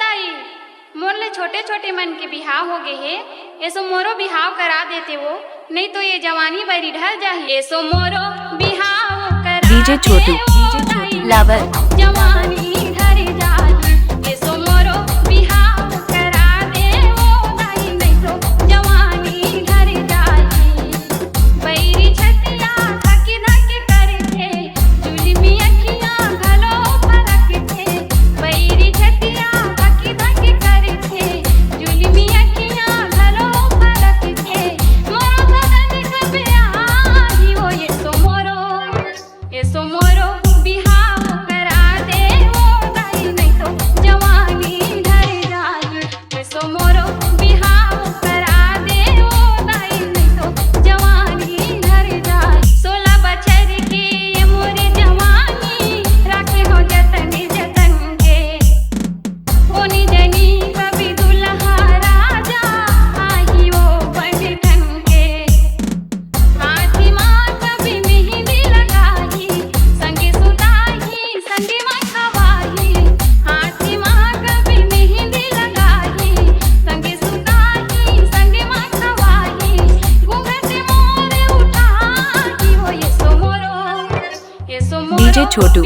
दाई मोर ले छोटे छोटे मन के बिहाव हो गए हे, ऐसो मोरो बिहाव करा देते वो, नहीं तो ये जवानी बरी ढल जाही। ऐसो मोरो बिहाव करा डीजे छोटू लावर जवानी ढल जाही। ऐसो मोरो बिहाव करा दे वो दाई, नहीं तो जवानी ढल जाही। बैरी छतिया धकी धकी करके जुलमी अखियां घलो फरक थे। बैरी छतिया धकी धकी करके जुलमी अखियां घलो फरक थे। मोरो बदन कबे आही वो, ऐसो मोरो बिहाव करा दे वो दाई, नहीं तो जवानी ढल जाही। ऐसो मोरो बिहाव करा दे वो दाई, नहीं तो जवानी ढल जाही। 16 बछर के ये मोरे जवानी राखे हो जतन जतन के। होनी जनी कभी दुल्हा राजा आही वो बन ठन के। हाथी माँ कभी मेहंदी लगाही, संगे सुताही संगे माँ खवाही। हाथी माँ कभी मेहंदी लगाही, संगे सुताही संगे माँ खवाही। घूंघट मोरे उठाही वो, ऐसो मोरो डीजे छोटू